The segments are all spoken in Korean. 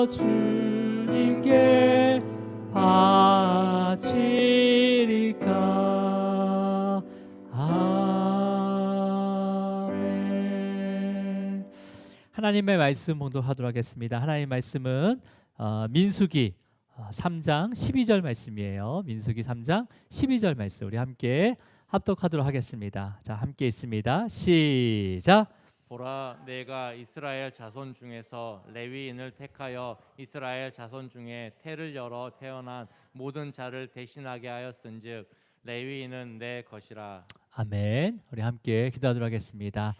주님께 바치리까. 아멘. 하나님의 말씀 봉독하도록 하겠습니다. 하나님의 말씀은 민수기 3장 12절 말씀이에요. 민수기 3장 12절 말씀 우리 함께 합독하도록 하겠습니다. 자, 함께 있습니다. 시작. 보라, 내가 이스라엘 자손 중에서 레위인을 택하여 이스라엘 자손 중에 태를 열어 태어난 모든 자를 대신하게 하였은즉 레위인은 내 것이라. 아멘. 우리 함께 기도하도록 하겠습니다.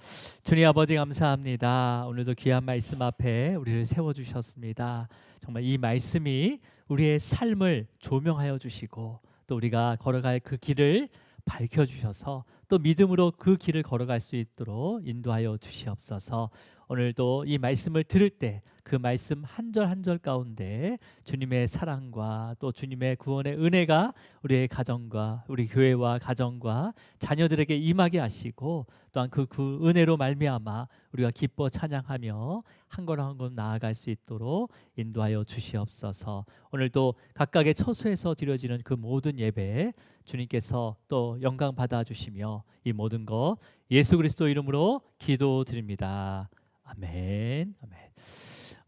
주님 아버지 감사합니다. 오늘도 귀한 말씀 앞에 우리를 세워주셨습니다. 정말 이 말씀이 우리의 삶을 조명하여 주시고 또 우리가 걸어갈 그 길을 밝혀주셔서 또 믿음으로 그 길을 걸어갈 수 있도록 인도하여 주시옵소서. 오늘도 이 말씀을 들을 때 그 말씀 한 절 한 절 가운데 주님의 사랑과 또 주님의 구원의 은혜가 우리의 가정과 우리 교회와 가정과 자녀들에게 임하게 하시고 또한 그 은혜로 말미암아 우리가 기뻐 찬양하며 한 걸음 한 걸음 나아갈 수 있도록 인도하여 주시옵소서. 오늘도 각각의 처소에서 드려지는 그 모든 예배 주님께서 또 영광 받아주시며 이 모든 것 예수 그리스도 이름으로 기도드립니다. 아멘. 아멘.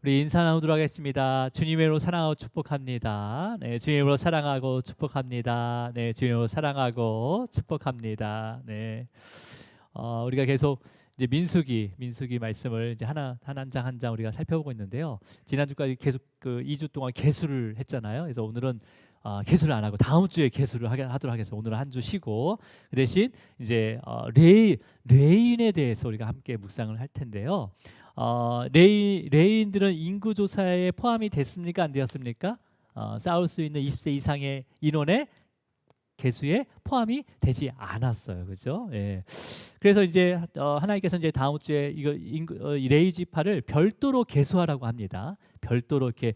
우리 인사 나누도록 하겠습니다. 주님으로 사랑하고 축복합니다. 네, 주님으로 사랑하고 축복합니다. 네, 주님으로 사랑하고 축복합니다. 네, 우리가 계속 이제 민수기 말씀을 이제 하나 한 장 한 장 우리가 살펴보고 있는데요. 지난주까지 계속 그 2주 동안 계수를 했잖아요. 그래서 오늘은 개수를 안 하고 다음 주에 개수를 하도록 하겠습니다. 오늘은 한 주 쉬고 그 대신 이제 레인에 대해서 우리가 함께 묵상을 할 텐데요. 레인들은 인구 조사에 포함이 됐습니까? 안 되었습니까? 싸울 수 있는 20세 이상의 인원의 개수에 포함이 되지 않았어요, 그죠? 예. 그래서 이제 하나님께서 이제 다음 주에 레위 지파를 별도로 계수하라고 합니다. 별도로 이렇게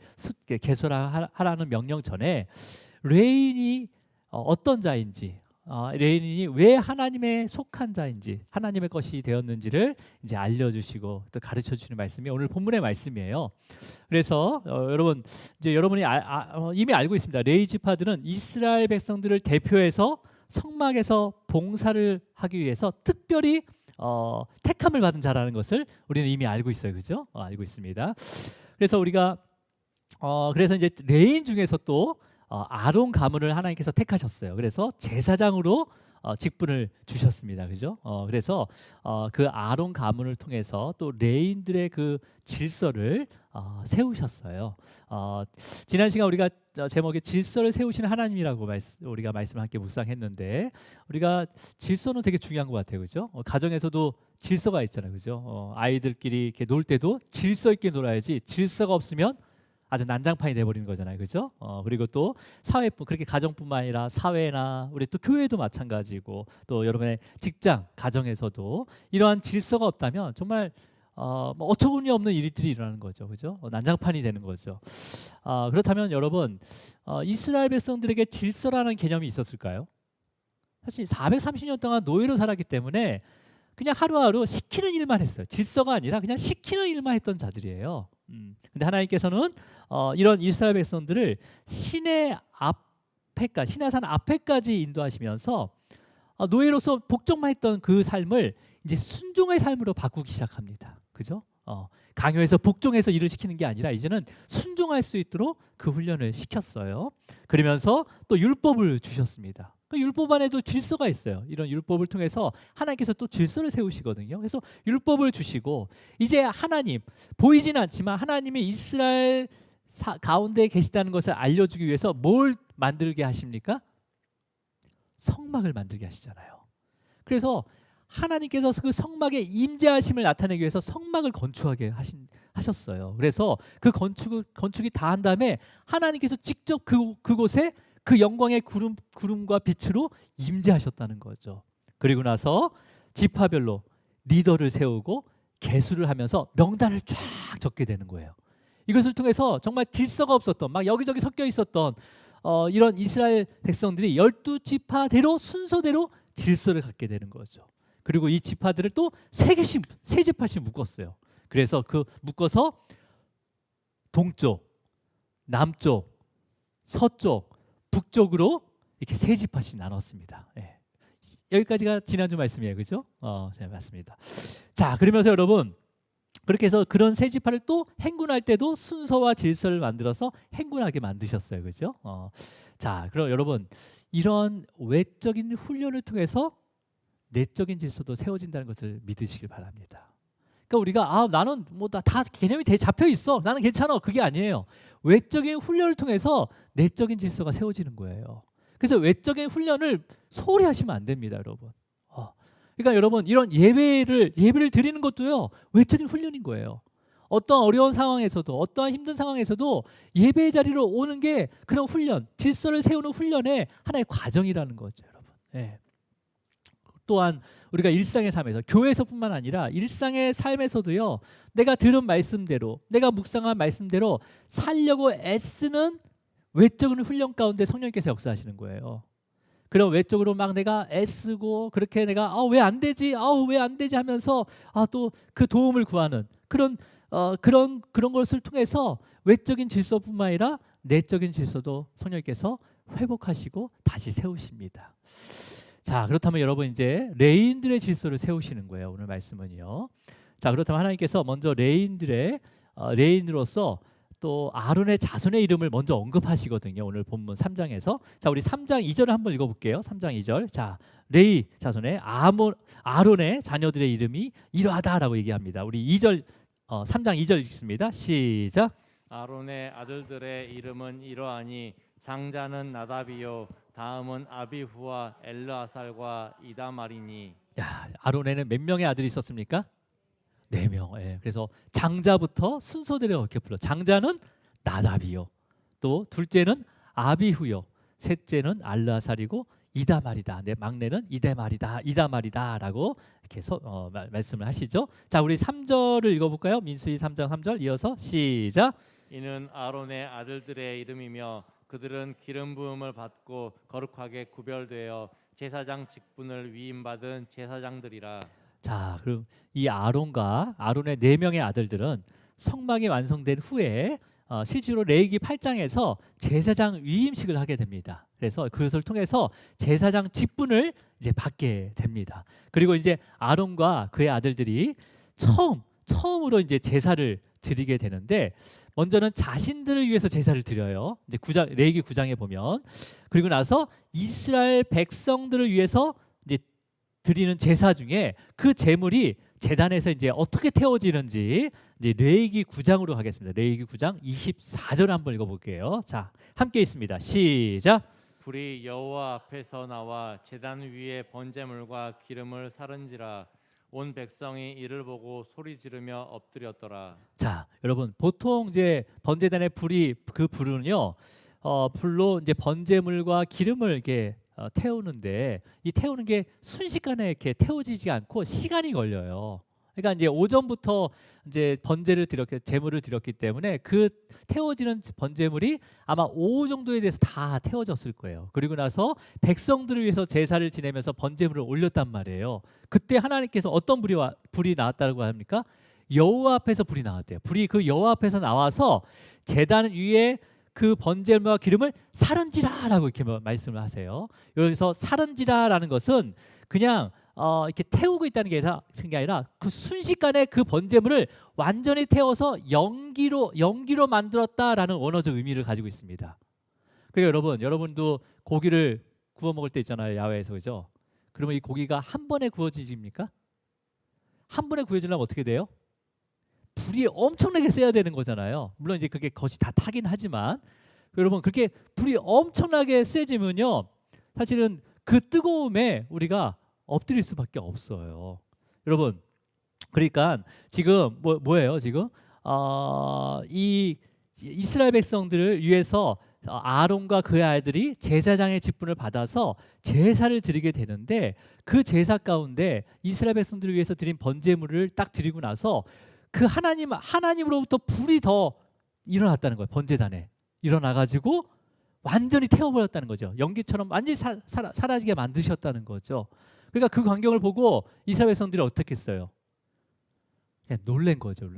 계수하라는 명령 전에 레인이 어떤 자인지, 레인이 왜 하나님의 속한 자인지, 하나님의 것이 되었는지를 이제 알려주시고 또 가르쳐 주시는 말씀이 오늘 본문의 말씀이에요. 그래서 여러분 이제 여러분이 이미 알고 있습니다. 레위 지파들은 이스라엘 백성들을 대표해서 성막에서 봉사를 하기 위해서 특별히 택함을 받은 자라는 것을 우리는 이미 알고 있어요, 그죠? 알고 있습니다. 그래서 우리가 그래서 이제 레인 중에서 또 아론 가문을 하나님께서 택하셨어요. 그래서 제사장으로 직분을 주셨습니다, 그죠? 그래서 그 아론 가문을 통해서 또 레인들의 그 질서를 세우셨어요. 지난 시간 우리가 제목에 질서를 세우시는 하나님이라고 우리가 말씀을 함께 묵상했는데 우리가 질서는 되게 중요한 것 같아요, 그죠? 가정에서도 질서가 있잖아요, 그죠? 아이들끼리 이렇게 놀 때도 질서 있게 놀아야지 질서가 없으면 아주 난장판이 돼버리는 거잖아요, 그죠? 그리고 또 사회뿐 그렇게 가정뿐만 아니라 사회나 우리 또 교회도 마찬가지고 또 여러분의 직장, 가정에서도 이러한 질서가 없다면 정말 뭐 어처구니 없는 일들이 일어나는 거죠, 그죠? 난장판이 되는 거죠. 그렇다면 여러분 이스라엘 백성들에게 질서라는 개념이 있었을까요? 사실 430년 동안 노예로 살았기 때문에 그냥 하루하루 시키는 일만 했어요. 질서가 아니라 그냥 시키는 일만 했던 자들이에요. 근데 하나님께서는 이런 이스라엘 백성들을 시내산 앞에까지 인도하시면서 노예로서 복종만 했던 그 삶을 이제 순종의 삶으로 바꾸기 시작합니다. 그죠? 강요해서 복종해서 일을 시키는 게 아니라 이제는 순종할 수 있도록 그 훈련을 시켰어요. 그러면서 또 율법을 주셨습니다. 그 율법 안에도 질서가 있어요. 이런 율법을 통해서 하나님께서 또 질서를 세우시거든요. 그래서 율법을 주시고 이제 하나님 보이진 않지만 하나님이 이스라엘 가운데 계시다는 것을 알려주기 위해서 뭘 만들게 하십니까? 성막을 만들게 하시잖아요. 그래서 하나님께서 그 성막의 임재하심을 나타내기 위해서 성막을 건축하게 하셨어요. 그래서 그 건축이 다 한 다음에 하나님께서 직접 그곳에 그 영광의 구름과 빛으로 임재하셨다는 거죠. 그리고 나서 지파별로 리더를 세우고 계수를 하면서 명단을 쫙 적게 되는 거예요. 이것을 통해서 정말 질서가 없었던 막 여기저기 섞여 있었던 이런 이스라엘 백성들이 12지파대로 순서대로 질서를 갖게 되는 거죠. 그리고 이 지파들을 또 세 지파씩 묶었어요. 그래서 그 묶어서 동쪽, 남쪽, 서쪽, 북쪽으로 이렇게 세 지파씩 나눴습니다. 예. 여기까지가 지난주 말씀이에요, 그죠? 네, 맞습니다. 자, 그러면서 여러분 그렇게 해서 그런 세 지파를 또 행군할 때도 순서와 질서를 만들어서 행군하게 만드셨어요, 그죠? 자, 그럼 여러분 이런 외적인 훈련을 통해서 내적인 질서도 세워진다는 것을 믿으시길 바랍니다. 그러니까 우리가 나는 뭐 다 개념이 잡혀 있어, 나는 괜찮아, 그게 아니에요. 외적인 훈련을 통해서 내적인 질서가 세워지는 거예요. 그래서 외적인 훈련을 소홀히 하시면 안 됩니다, 여러분. 그러니까 여러분 이런 예배를 드리는 것도요 외적인 훈련인 거예요. 어떤 어려운 상황에서도 어떠한 힘든 상황에서도 예배 자리로 오는 게 그런 훈련, 질서를 세우는 훈련의 하나의 과정이라는 거죠, 여러분. 예. 또한 우리가 일상의 삶에서 교회에서뿐만 아니라 일상의 삶에서도요 내가 들은 말씀대로 내가 묵상한 말씀대로 살려고 애쓰는 외적인 훈련 가운데 성령께서 역사하시는 거예요. 그럼 외적으로 막 내가 애쓰고 그렇게 내가 왜 안 되지? 왜 안 되지? 하면서 또 그 도움을 구하는 그런 것을 통해서 외적인 질서뿐만 아니라 내적인 질서도 성령께서 회복하시고 다시 세우십니다. 자, 그렇다면 여러분 이제 레인들의 질서를 세우시는 거예요. 오늘 말씀은요. 자, 그렇다면 하나님께서 먼저 레인으로서 또 아론의 자손의 이름을 먼저 언급하시거든요. 오늘 본문 3장에서. 자, 우리 3장 2절을 한번 읽어볼게요. 3장 2절. 자, 레이 자손의 아론의 자녀들의 이름이 이러하다라고 얘기합니다. 우리 3장 2절 읽습니다. 시작. 아론의 아들들의 이름은 이러하니 장자는 나답이요 다음은 아비후와 엘르아살과 이다말이니. 야, 아론에는 몇 명의 아들이 있었습니까? 4명. 예. 그래서 장자부터 순서대로 이렇게 불러. 장자는 나답이요. 또 둘째는 아비후요. 셋째는 알르아살이고 이다말이다. 내 막내는 이다말이다라고 이렇게 말씀을 하시죠. 자, 우리 3절을 읽어볼까요? 민수기 3장 3절 이어서 시작. 이는 아론의 아들들의 이름이며 그들은 기름 부음을 받고 거룩하게 구별되어 제사장 직분을 위임받은 제사장들이라. 자, 그럼 이 아론의 4명의 아들들은 성막이 완성된 후에 실제로 레위기 8장에서 제사장 위임식을 하게 됩니다. 그래서 그것을 통해서 제사장 직분을 이제 받게 됩니다. 그리고 이제 아론과 그의 아들들이 처음으로 이제 제사를 드리게 되는데 먼저는 자신들을 위해서 제사를 드려요. 이제 레위기 9장에 보면 그리고 나서 이스라엘 백성들을 위해서 이제 드리는 제사 중에 그 제물이 제단에서 이제 어떻게 태워지는지 이제 레위기 9장으로 가겠습니다. 레위기 9장 24절 한번 읽어볼게요. 자, 함께 있습니다. 시작. 불이 여호와 앞에서 나와 제단 위에 번제물과 기름을 사른지라 온 백성이 이를 보고 소리 지르며 엎드렸더라. 자, 여러분 보통 이제 번제단의 불은요 불로 이제 번제물과 기름을 이렇게 태우는데 이 태우는 게 순식간에 이렇게 태워지지 않고 시간이 걸려요. 그러니까 이제 오전부터 이제 제물을 드렸기 때문에 그 태워지는 번제물이 아마 오후 정도에 대해서 다 태워졌을 거예요. 그리고 나서 백성들을 위해서 제사를 지내면서 번제물을 올렸단 말이에요. 그때 하나님께서 어떤 불이 나왔다고 합니까? 여호와 앞에서 불이 나왔대요. 불이 그 여호와 앞에서 나와서 제단 위에 그 번제물과 기름을 사른지라라고 이렇게 말씀을 하세요. 여기서 사른지라라는 것은 그냥 이렇게 태우고 있다는 게 아니라 그 순식간에 그 번제물을 완전히 태워서 연기로 만들었다라는 원어적 의미를 가지고 있습니다. 그러니까 여러분도 고기를 구워 먹을 때 있잖아요, 야외에서. 그죠? 그러면 이 고기가 한 번에 구워집니까? 한 번에 구워지려면 어떻게 돼요? 불이 엄청나게 세야 되는 거잖아요. 물론 이제 그게 겉이 다 타긴 하지만 여러분 그렇게 불이 엄청나게 세지면요 사실은 그 뜨거움에 우리가 엎드릴 수밖에 없어요. 여러분 그러니까 지금 뭐예요 지금 이 이스라엘 백성들을 위해서 아론과 그의 아이들이 제사장의 직분을 받아서 제사를 드리게 되는데 그 제사 가운데 이스라엘 백성들을 위해서 드린 번제물을 딱 드리고 나서 그 하나님으로부터 불이 더 일어났다는 거예요. 번제단에 일어나가지고 완전히 태워버렸다는 거죠. 연기처럼 완전히 사라지게 만드셨다는 거죠. 그러니까 그 광경을 보고 이스라엘 백성들이 어떻게 했어요? 그냥 놀란 거죠.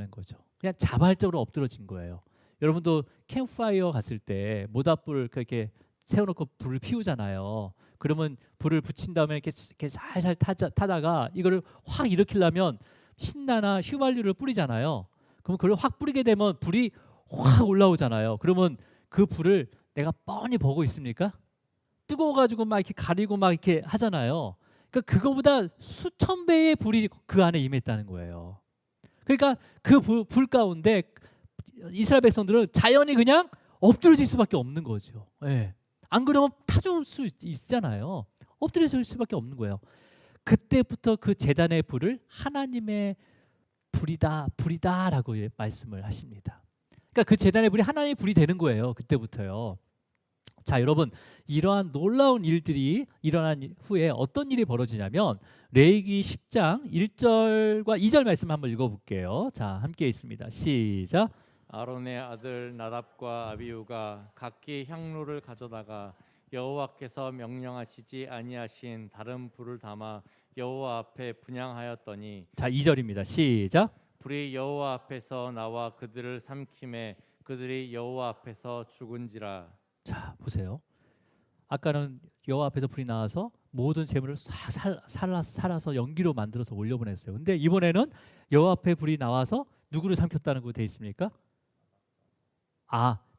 그냥 자발적으로 엎드러진 거예요. 여러분도 캠프파이어 갔을 때 모닥불 그렇게 세워놓고 불을 피우잖아요. 그러면 불을 붙인 다음에 이렇게 살살 타다가 이거를 확 일으키려면 신나나 휘발유를 뿌리잖아요. 그럼 그걸 확 뿌리게 되면 불이 확 올라오잖아요. 그러면 그 불을 내가 뻔히 보고 있습니까? 뜨거워가지고 막 이렇게 가리고 막 이렇게 하잖아요. 그러니까 그거보다 수천 배의 불이 그 안에 임했다는 거예요. 그러니까 그 불 가운데 이스라엘 백성들은 자연히 그냥 엎드러질 수밖에 없는 거죠. 예. 안 그러면 타 죽을 수 있잖아요. 엎드려질 수밖에 없는 거예요. 그때부터 그 제단의 불을 하나님의 불이다라고 말씀을 하십니다. 그러니까 그 제단의 불이 하나님의 불이 되는 거예요. 그때부터요. 자, 여러분, 이러한 놀라운 일들이 일어난 후에 어떤 일이 벌어지냐면 레위기 10장 1절과 2절 말씀 한번 읽어볼게요. 자, 함께 있습니다. 시작. 아론의 아들 나답과 아비후가 각기 향로를 가져다가 여호와께서 명령하시지 아니하신 다른 불을 담아 여호와 앞에 분향하였더니 자, 2절입니다. 시작. 불이 여호와 앞에서 나와 그들을 삼킴에 그들이 여호와 앞에서 죽은지라. 자, 보세요. 아까는 여호와 앞에서 불이 나와서 모든 재물을 살아서 연기로 만들어서 올려보냈어요. 근데 이번에는 여호와 앞에 불이 나와서 누구를 삼켰다는 거 돼 있습니까?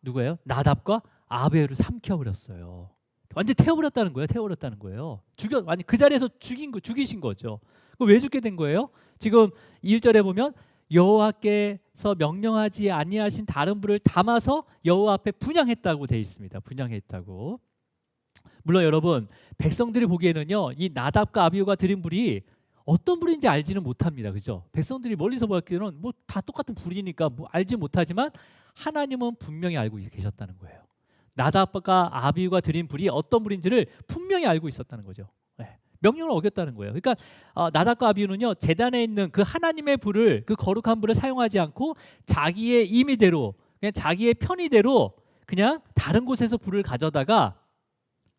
누구예요? 나답과 아비후를 삼켜버렸어요. 완전 태워버렸다는 거예요. 태워버렸다는 거예요. 아니 그 자리에서 죽이신 거죠. 왜 죽게 된 거예요? 지금 1절에 보면 여호와께서 명령하지 아니하신 다른 불을 담아서 여호와 앞에 분향했다고 돼 있습니다. 분향했다고. 물론 여러분 백성들이 보기에는요 이 나답과 아비후가 드린 불이 어떤 불인지 알지는 못합니다. 그죠? 백성들이 멀리서 보기에는 뭐 다 똑같은 불이니까 뭐 알지 못하지만 하나님은 분명히 알고 계셨다는 거예요. 나답과 아비후가 드린 불이 어떤 불인지를 분명히 알고 있었다는 거죠. 네. 명령을 어겼다는 거예요. 그러니까 나답과 아비후는요 제단에 있는 그 하나님의 불을 그 거룩한 불을 사용하지 않고 자기의 임의대로 그냥 자기의 편의대로 그냥 다른 곳에서 불을 가져다가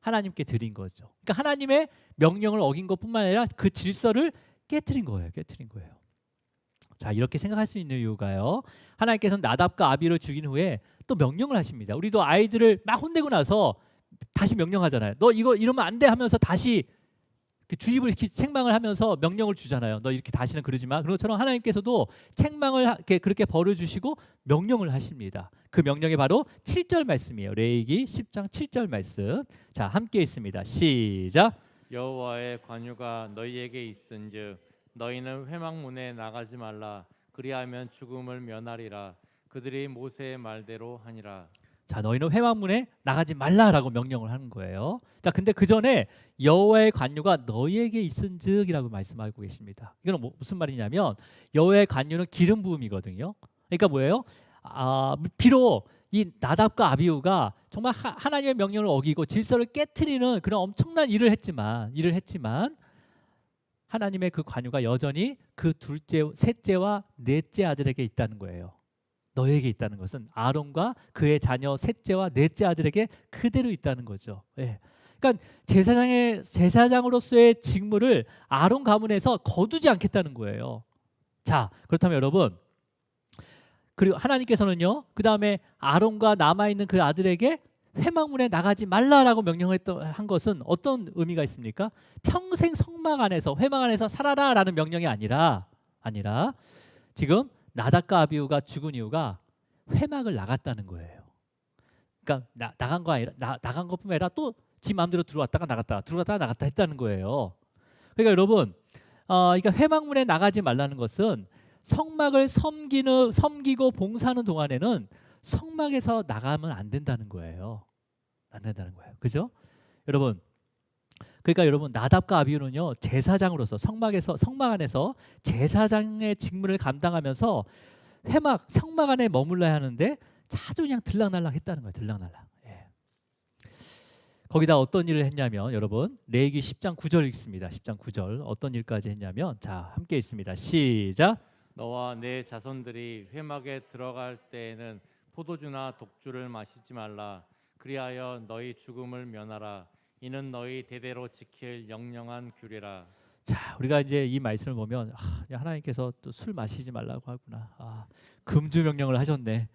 하나님께 드린 거죠. 그러니까 하나님의 명령을 어긴 것뿐만 아니라 그 질서를 깨트린 거예요. 깨트린 거예요. 자, 이렇게 생각할 수 있는 이유가요. 하나님께서는 나답과 아비후를 죽인 후에 또 명령을 하십니다. 우리도 아이들을 막 혼내고 나서 다시 명령하잖아요. 너 이거 이러면 안 돼 하면서 다시 주입을 이렇게 책망을 하면서 명령을 주잖아요. 너 이렇게 다시는 그러지 마. 그런 것처럼 하나님께서도 책망을 그렇게 벌을 주시고 명령을 하십니다. 그 명령이 바로 7절 말씀이에요. 레위기 10장 7절 말씀. 자, 함께 있습니다. 시작. 여호와의 관유가 너희에게 있은즉 너희는 회막문에 나가지 말라. 그리하면 죽음을 면하리라. 그들이 모세의 말대로 하니라. 자, 너희는 회막문에 나가지 말라라고 명령을 하는 거예요. 자, 근데 그 전에 여호와의 관유가 너희에게 있은즉이라고 말씀하고 계십니다. 이건 무슨 말이냐면 여호와의 관유는 기름 부음이거든요. 그러니까 뭐예요? 비록 이 나답과 아비후가 정말 하나님의 명령을 어기고 질서를 깨트리는 그런 엄청난 일을 했지만 하나님의 그 관유가 여전히 그 둘째, 셋째와 넷째 아들에게 있다는 거예요. 너에게 있다는 것은 아론과 그의 자녀 셋째와 넷째 아들에게 그대로 있다는 거죠. 예. 그러니까 제사장으로서의 직무를 아론 가문에서 거두지 않겠다는 거예요. 자, 그렇다면 여러분, 그리고 하나님께서는요, 그 다음에 아론과 남아 있는 그 아들에게 회막문에 나가지 말라라고 한 것은 어떤 의미가 있습니까? 평생 성막 안에서 회막 안에서 살아라라는 명령이 아니라 지금 나답과 아비후가 죽은 이유가 회막을 나갔다는 거예요. 그러니까 나간 거 아니라 나간 것뿐만 아니라 또 지 마음대로 들어갔다가 나갔다 했다는 거예요. 그러니까 여러분, 그러니까 회막문에 나가지 말라는 것은 성막을 섬기고 봉사하는 동안에는 성막에서 나가면 안 된다는 거예요. 안 된다는 거예요. 그죠? 여러분, 그러니까 여러분 나답과 아비후는요 제사장으로서 성막 안에서 제사장의 직무를 감당하면서 성막 안에 머물러야 하는데 자주 그냥 들락날락 했다는 거예요. 들락날락. 예. 거기다 어떤 일을 했냐면 여러분 레위기 10장 9절 읽습니다. 10장 9절 어떤 일까지 했냐면 자 함께 있습니다. 시작. 너와 내 자손들이 회막에 들어갈 때에는 포도주나 독주를 마시지 말라. 그리하여 너희 죽음을 면하라. 이는 너희 대대로 지킬 영영한 규례라. 자, 우리가 이제 이 말씀을 보면 하나님께서 또 술 마시지 말라고 하구나. 금주 명령을 하셨네.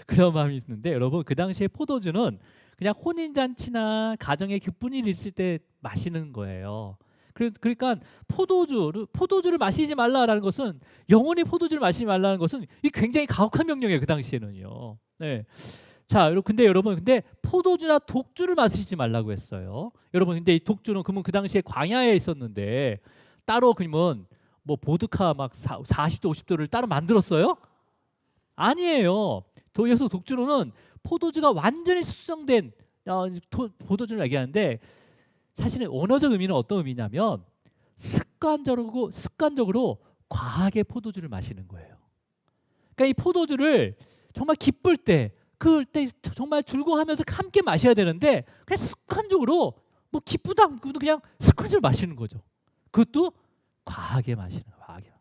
그런 마음이 있는데 여러분 그 당시에 포도주는 그냥 혼인 잔치나 가정에 기쁜 일이 있을 때 마시는 거예요. 그러니까 포도주를 마시지 말라라는 것은 영원히 포도주를 마시지 말라는 것은 이 굉장히 가혹한 명령이에요. 그 당시에는요. 네. 자, 근데 포도주나 독주를 마시지 말라고 했어요. 여러분, 근데 이 독주는 그러면 그 당시에 광야에 있었는데 따로 그러면 뭐 보드카 막 40도, 50도를 따로 만들었어요? 아니에요. 여기서 독주로는 포도주가 완전히 숙성된 포도주를 얘기하는데 사실은 원어적 의미는 어떤 의미냐면 습관적으로 과하게 포도주를 마시는 거예요. 그러니까 이 포도주를 정말 기쁠 때 그때 정말 즐거워하면서 함께 마셔야 되는데 그냥 습관적으로 뭐 기쁘다 않고도 그냥 습관적으로 마시는 거죠. 그것도 과하게 마시는 거예요. 과하게.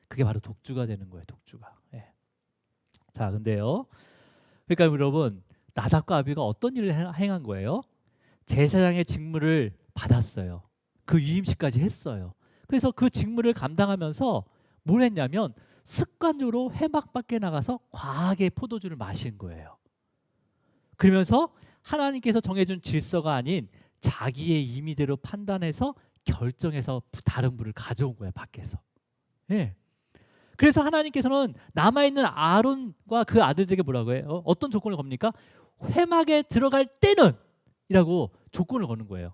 그게 바로 독주가 되는 거예요. 독주가. 예. 자, 근데요. 그러니까 여러분 나답과 아비가 어떤 일을 행한 거예요? 제사장의 직무를 받았어요. 그 위임식까지 했어요. 그래서 그 직무를 감당하면서 뭘 했냐면 습관적으로 회막 밖에 나가서 과하게 포도주를 마신 거예요. 그러면서 하나님께서 정해준 질서가 아닌 자기의 임의대로 판단해서 결정해서 다른 불을 가져온 거예요. 밖에서. 예. 그래서 하나님께서는 남아있는 아론과 그 아들들에게 뭐라고 해요? 어떤 조건을 겁니까? 회막에 들어갈 때는 이라고 조건을 거는 거예요.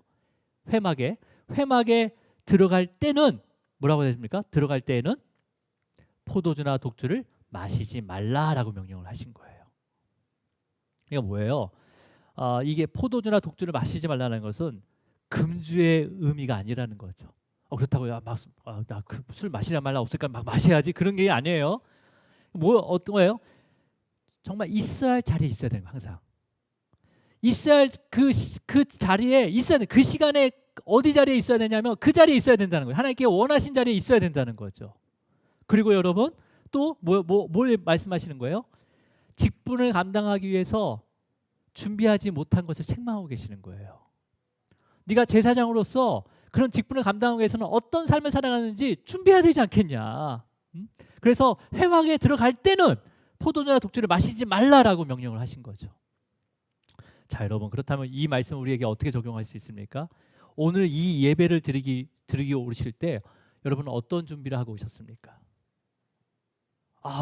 회막에 들어갈 때는 뭐라고 되십니까? 들어갈 때에는 포도주나 독주를 마시지 말라라고 명령을 하신 거예요. 이게 뭐예요? 이게 포도주나 독주를 마시지 말라는 것은 금주의 의미가 아니라는 거죠. 그렇다고 나 그 술 마시지 말라 없을까 막 마셔야지 그런 게 아니에요. 어떤 거예요? 정말 있어야 할 자리에 있어야 되는 거 항상. 있어야 할 그 자리에 있어야 돼. 그 시간에 어디 자리에 있어야 되냐면 그 자리에 있어야 된다는 거예요. 하나님께 원하신 자리에 있어야 된다는 거죠. 그리고 여러분 또 뭘 말씀하시는 거예요? 직분을 감당하기 위해서 준비하지 못한 것을 책망하고 계시는 거예요. 네가 제사장으로서 그런 직분을 감당하기 위해서는 어떤 삶을 살아가는지 준비해야 되지 않겠냐. 그래서 회막에 들어갈 때는 포도주나 독주를 마시지 말라라고 명령을 하신 거죠. 자, 여러분 그렇다면 이 말씀을 우리에게 어떻게 적용할 수 있습니까? 오늘 이 예배를 드리기 오실 때 여러분은 어떤 준비를 하고 오셨습니까?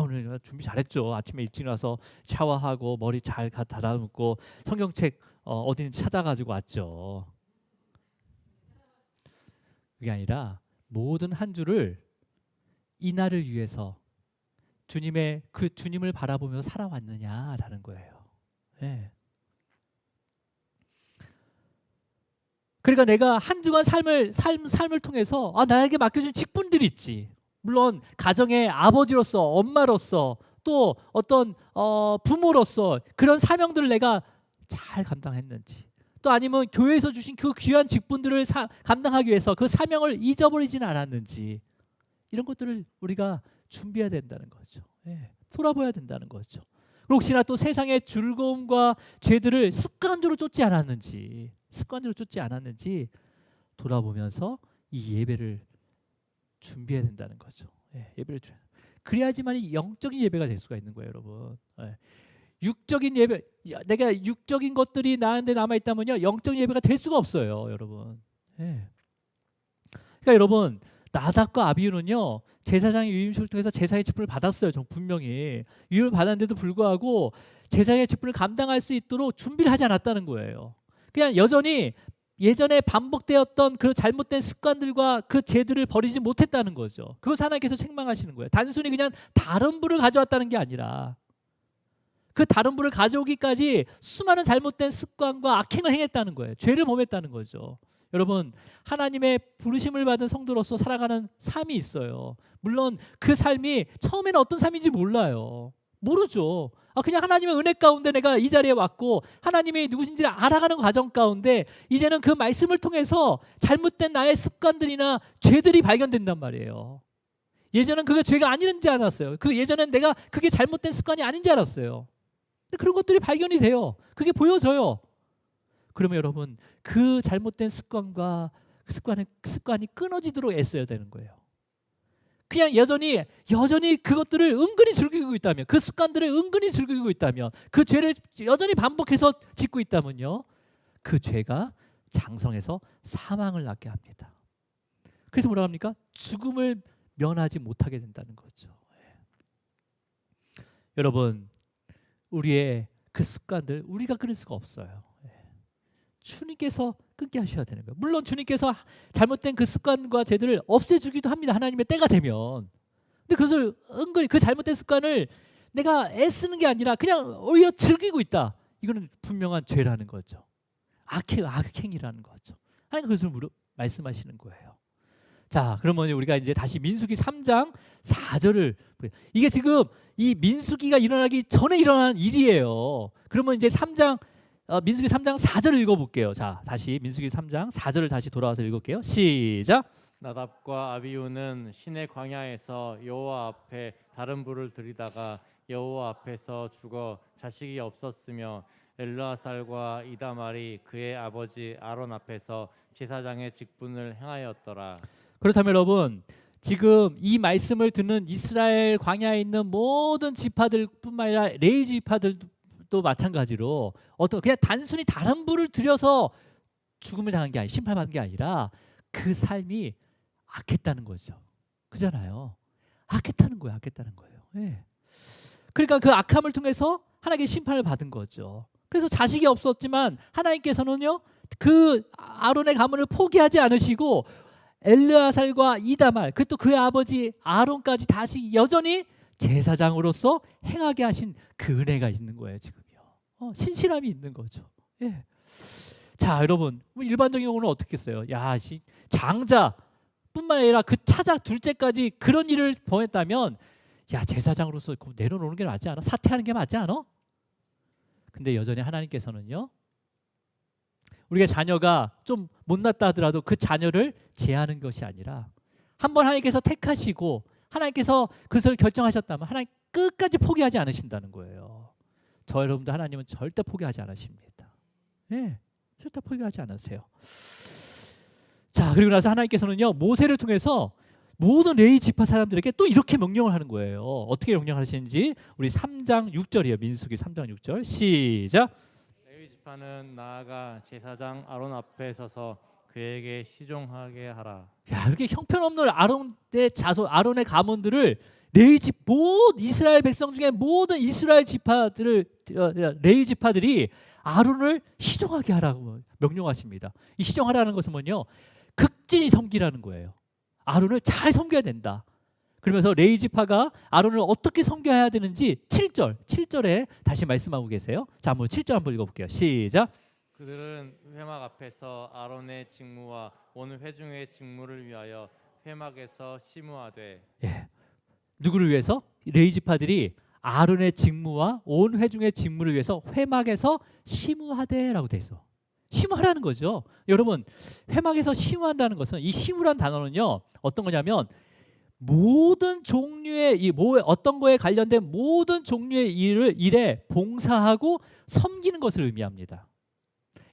오늘 준비 잘했죠. 아침에 일찍 나서 샤워하고 머리 잘 다다듬고 성경책 어디는지 찾아가지고 왔죠. 그게 아니라 모든 한 주를 이 날을 위해서 주님을 바라보며 살아왔느냐라는 거예요. 네. 그러니까 내가 한 주간 삶을 통해서 나에게 맡겨준 직분들이 있지. 물론 가정의 아버지로서 엄마로서 또 어떤 부모로서 그런 사명들을 내가 잘 감당했는지 또 아니면 교회에서 주신 그 귀한 직분들을 감당하기 위해서 그 사명을 잊어버리지는 않았는지 이런 것들을 우리가 준비해야 된다는 거죠. 예, 돌아봐야 된다는 거죠. 혹시나 또 세상의 즐거움과 죄들을 습관적으로 쫓지 않았는지 돌아보면서 이 예배를 준비해야 된다는 거죠. 예, 예배를 그래야지만 영적인 예배가 될 수가 있는 거예요, 여러분. 예. 육적인 예배, 내가 육적인 것들이 나한테 남아 있다면요, 영적인 예배가 될 수가 없어요, 여러분. 예. 그러니까 여러분, 나답과 아비후는요, 제사장의 위임식을 통해서 제사의 직분을 받았어요. 분명히 위임을 받았는데도 불구하고 제사의 직분을 감당할 수 있도록 준비를 하지 않았다는 거예요. 그냥 여전히 예전에 반복되었던 그 잘못된 습관들과 그 죄들을 버리지 못했다는 거죠. 그것을 하나님께서 책망하시는 거예요. 단순히 그냥 다른 불을 가져왔다는 게 아니라 그 다른 불을 가져오기까지 수많은 잘못된 습관과 악행을 행했다는 거예요. 죄를 범했다는 거죠. 여러분, 하나님의 부르심을 받은 성도로서 살아가는 삶이 있어요. 물론 그 삶이 처음에는 어떤 삶인지 몰라요. 모르죠. 그냥 하나님의 은혜 가운데 내가 이 자리에 왔고 하나님이 누구신지를 알아가는 과정 가운데 이제는 그 말씀을 통해서 잘못된 나의 습관들이나 죄들이 발견된단 말이에요. 예전엔 그게 죄가 아닌지 알았어요. 예전엔 내가 그게 잘못된 습관이 아닌지 알았어요. 근데 그런 것들이 발견이 돼요. 그게 보여져요. 그러면 여러분 그 잘못된 습관과 그 습관이 끊어지도록 애써야 되는 거예요. 그냥 여전히 그것들을 은근히 즐기고 있다면, 그 습관들을 은근히 즐기고 있다면, 그 죄를 여전히 반복해서 짓고 있다면요, 그 죄가 장성해서 사망을 낳게 합니다. 그래서 뭐라고 합니까? 죽음을 면하지 못하게 된다는 거죠. 여러분, 우리의 그 습관들 우리가 끊을 수가 없어요. 주님께서 끊게 하셔야 되는 거예요. 물론 주님께서 잘못된 그 습관과 죄들을 없애주기도 합니다. 하나님의 때가 되면. 근데 그것을 은근히 그 잘못된 습관을 내가 애쓰는 게 아니라 그냥 오히려 즐기고 있다. 이거는 분명한 죄라는 거죠. 악행이라는 거죠. 하나님 그것을 말씀하시는 거예요. 자, 그러면 우리가 이제 다시 민수기 3장 4절을 이게 지금 이 민수기가 일어나기 전에 일어난 일이에요. 그러면 이제 민수기 3장 4절을 읽어볼게요. 자, 다시 민수기 3장 4절을 다시 돌아와서 읽을게요. 시작. 나답과 아비후는 시내 광야에서 여호와 앞에 다른 불을 들이다가 여호와 앞에서 죽어 자식이 없었으며 엘르아살과 이다말이 그의 아버지 아론 앞에서 제사장의 직분을 행하였더라. 그렇다면 여러분, 지금 이 말씀을 듣는 이스라엘 광야에 있는 모든 지파들뿐만 아니라 레위 지파들도 마찬가지로 그냥 단순히 다른 불을 들여서 죽음을 당한 게 아니라 심판받은 게 아니라 그 삶이 악했다는 거죠. 그잖아요. 악했다는 거예요. 예. 그러니까 그 악함을 통해서 하나님의 심판을 받은 거죠. 그래서 자식이 없었지만 하나님께서는요, 그 아론의 가문을 포기하지 않으시고 엘르아살과 이다말, 그또 그의 아버지 아론까지 다시 여전히 제사장으로서 행하게 하신 그 은혜가 있는 거예요. 지금요. 신실함이 있는 거죠. 예. 자, 여러분, 일반적인 경우는 어떻겠어요? 장자뿐만 아니라 그 차자 둘째까지 그런 일을 범했다면, 제사장으로서 내려놓는 게 맞지 않아? 사퇴하는 게 맞지 않아? 근데 여전히 하나님께서는요, 우리가 자녀가 좀 못났다 하더라도 그 자녀를 제하는 것이 아니라 한번 하나님께서 택하시고 하나님께서 그것을 결정하셨다면 하나님 끝까지 포기하지 않으신다는 거예요. 저 여러분도 하나님은 절대 포기하지 않으십니다. 네, 절대 포기하지 않으세요. 자, 그리고 나서 하나님께서는요, 모세를 통해서 모든 레위 지파 사람들에게 또 이렇게 명령을 하는 거예요. 어떻게 명령하시는지 우리 3장 6절이에요. 민수기 3장 6절 시작. 레위 지파는 나아가 제사장 아론 앞에 서서 그에게 시종하게 하라. 이렇게 형편없는 아론의 가문들을 이스라엘 백성 중에 모든 이스라엘 레위 지파들이 아론을 시종하게 하라고 명령하십니다. 이 시종하라는 것은 뭐냐? 극진히 섬기라는 거예요. 아론을 잘 섬겨야 된다. 그러면서 레위 지파가 아론을 어떻게 섬겨야 되는지 7절에 다시 말씀하고 계세요. 자, 한번 7절 한번 읽어볼게요. 시작. 그들은 회막 앞에서 아론의 직무와 온 회중의 직무를 위하여 회막에서 심우하되. 누구를 위해서? 레위 지파들이 아론의 직무와 온 회중의 직무를 위해서 회막에서 심우하되라고 돼 있어. 심우하라는 거죠. 여러분, 회막에서 심우한다는 것은, 이 심우란 단어는요, 어떤 거냐면 모든 종류의 어떤 거에 관련된 모든 종류의 일에 봉사하고 섬기는 것을 의미합니다.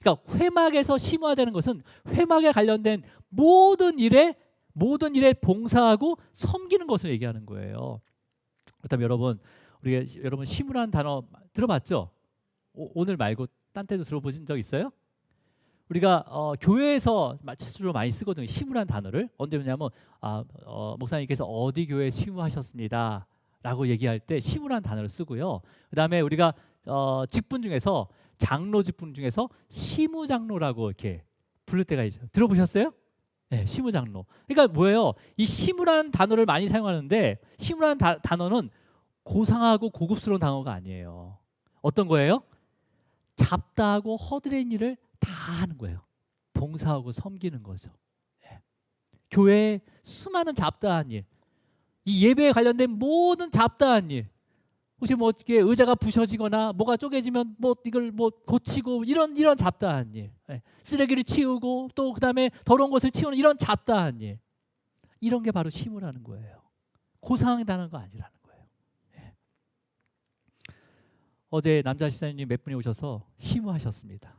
그러니까 회막에서 심우하되는 것은 회막에 관련된 모든 일에 봉사하고 섬기는 것을 얘기하는 거예요. 그렇다면 여러분 심우라는 단어 들어봤죠? 오늘 말고 딴 때도 들어보신 적 있어요? 우리가 교회에서 주로 많이 쓰거든요. 심우라는 단어를. 언제 보냐면 목사님께서 어디 교회에 심우하셨습니다 라고 얘기할 때 심우라는 단어를 쓰고요. 그 다음에 우리가 직분 중에서 장로 직분 중에서 시무장로라고 이렇게 부를 때가 있어요. 들어보셨어요? 네, 시무장로. 그러니까 뭐예요? 이 시무라는 단어를 많이 사용하는데, 시무라는 단어는 고상하고 고급스러운 단어가 아니에요. 어떤 거예요? 잡다하고 허드렛 일을 다 하는 거예요. 봉사하고 섬기는 거죠. 네. 교회에 수많은 잡다한 일, 이 예배에 관련된 모든 잡다한 일, 혹시 어떻게 의자가 부셔지거나 뭐가 쪼개지면 이걸 고치고 이런 잡다한 일, 쓰레기를 치우고 또 그다음에 더러운 것을 치우는 이런 잡다한 일, 이런 게 바로 심우라는 거예요. 고상하다는 거 아니라는 거예요. 어제 남자 시사님 몇 분이 오셔서 심우하셨습니다.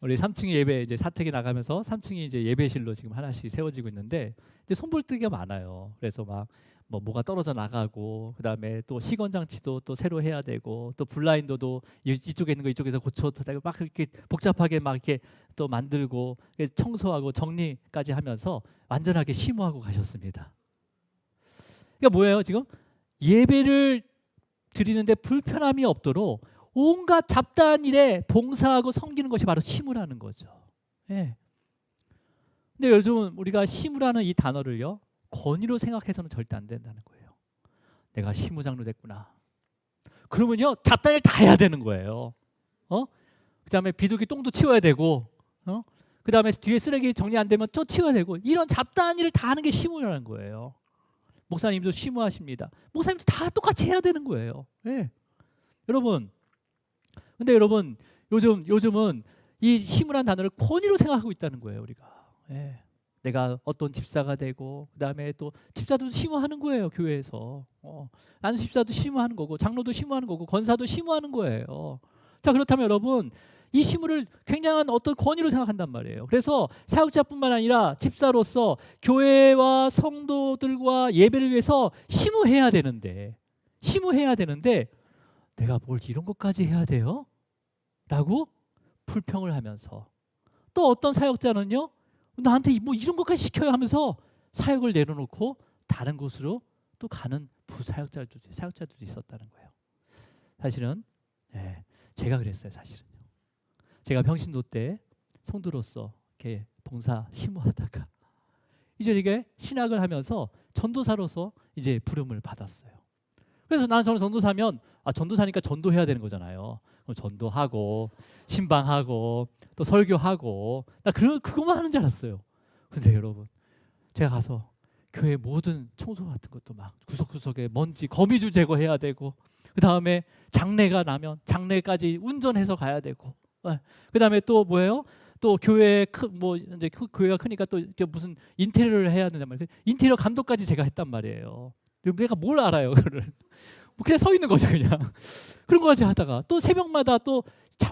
우리 3층 예배 이제 사택에 나가면서 3층이 이제 예배실로 지금 하나씩 세워지고 있는데 이제 손볼뜨기가 많아요. 그래서 막 뭐가 떨어져 나가고 그다음에 또 시건 장치도 또 새로 해야 되고 또 블라인더도 이쪽에 있는 거 이쪽에서 고쳐다가 막 이렇게 복잡하게 막 이렇게 또 만들고 청소하고 정리까지 하면서 완전하게 심호하고 가셨습니다. 그러니까 뭐예요? 지금 예배를 드리는데 불편함이 없도록 온갖 잡다한 일에 봉사하고 섬기는 것이 바로 심으라는 거죠. 예. 근데 요즘 우리가 심으라는 이 단어를요, 권위로 생각해서는 절대 안 된다는 거예요. 내가 심우장로 됐구나. 그러면요, 잡다한 일 다 해야 되는 거예요. 그다음에 비둘기 똥도 치워야 되고, 그다음에 뒤에 쓰레기 정리 안 되면 또 치워야 되고, 이런 잡다한 일을 다 하는 게 심우라는 거예요. 목사님도 심우하십니다. 목사님도 다 똑같이 해야 되는 거예요. 예. 여러분, 근데 여러분 요즘은 이 심으라는 단어를 권위로 생각하고 있다는 거예요, 우리가. 예. 내가 어떤 집사가 되고 그다음에 또 집사도 심우하는 거예요, 교회에서. 나는 집사도 심우하는 거고 장로도 심우하는 거고 권사도 심우하는 거예요. 자, 그렇다면 여러분 이 심우를 굉장한 어떤 권위로 생각한단 말이에요. 그래서 사역자뿐만 아니라 집사로서 교회와 성도들과 예배를 위해서 심우해야 되는데 내가 뭘 이런 것까지 해야 돼요? 라고 불평을 하면서 또 어떤 사역자는요, 나한테 뭐 이런 것까지 시켜야 하면서 사역을 내려놓고 다른 곳으로 또 가는 사역자들도 있었다는 거예요. 사실은 제가 그랬어요. 사실은요. 제가 평신도 때 성도로서 이렇게 봉사 심호하다가 이제 이게 신학을 하면서 전도사로서 이제 부름을 받았어요. 그래서 저는 전도사면 전도사니까 전도해야 되는 거잖아요. 전도하고 신방하고 또 설교하고 나 그것만 하는 줄 알았어요. 근데 여러분, 제가 가서 교회 모든 청소 같은 것도 막 구석구석에 먼지 거미줄 제거해야 되고 그다음에 장례가 나면 장례까지 운전해서 가야 되고 그다음에 또 뭐예요? 또 교회 이제 교회가 크니까 또 무슨 인테리어를 해야 된단 말이에요. 인테리어 감독까지 제가 했단 말이에요. 내가 뭘 알아요, 그거를. 그냥 서 있는 거죠, 그냥. 그런 거까지 하다가 또 새벽마다 또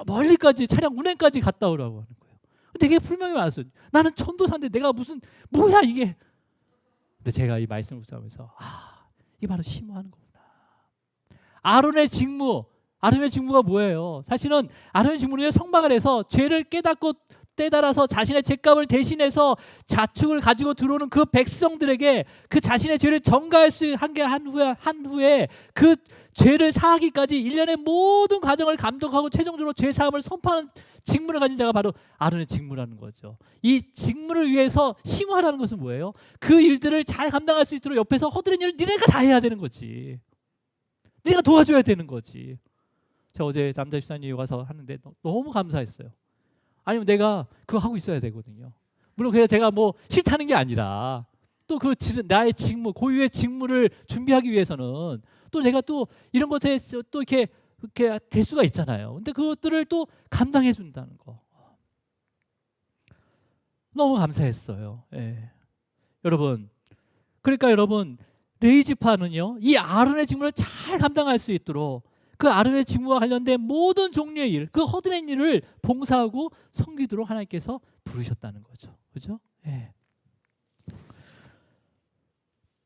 멀리까지 차량 운행까지 갔다 오라고 하는 거예요. 되게 불명이 많았어요. 나는 전도사인데 내가 무슨 뭐야 이게. 근데 제가 이 말씀을 붙잡으면서 이게 바로 심우하는 거구나. 아론의 직무가 뭐예요? 사실은 아론의 직무는 성막을 해서 죄를 깨달아서 자신의 죄값을 대신해서 자축을 가지고 들어오는 그 백성들에게 그 자신의 죄를 전가할 수 한 후에 그 죄를 사하기까지 일련의 모든 과정을 감독하고 최종적으로 죄 사함을 선포하는 직무를 가진 자가 바로 아론의 직무라는 거죠. 이 직무를 위해서 심우하라는 것은 뭐예요? 그 일들을 잘 감당할 수 있도록 옆에서 허드렛 일을 니네가 다 해야 되는 거지. 니네가 도와줘야 되는 거지. 제가 어제 남자 집사님이 와서 하는데 너무 감사했어요. 아니면 내가 그거 하고 있어야 되거든요. 물론 그냥 제가 뭐 싫다는 게 아니라 또 그 나의 직무, 고유의 직무를 준비하기 위해서는 또 제가 또 이런 것에 또 이렇게 될 수가 있잖아요. 근데 그것들을 또 감당해 준다는 거 너무 감사했어요. 예. 그러니까 여러분 레위 지파는요, 이 아론의 직무를 잘 감당할 수 있도록 그 아론의 직무와 관련된 모든 종류의 일, 그 허드렛 일을 봉사하고 섬기도록 하나님께서 부르셨다는 거죠. 그렇죠? 예.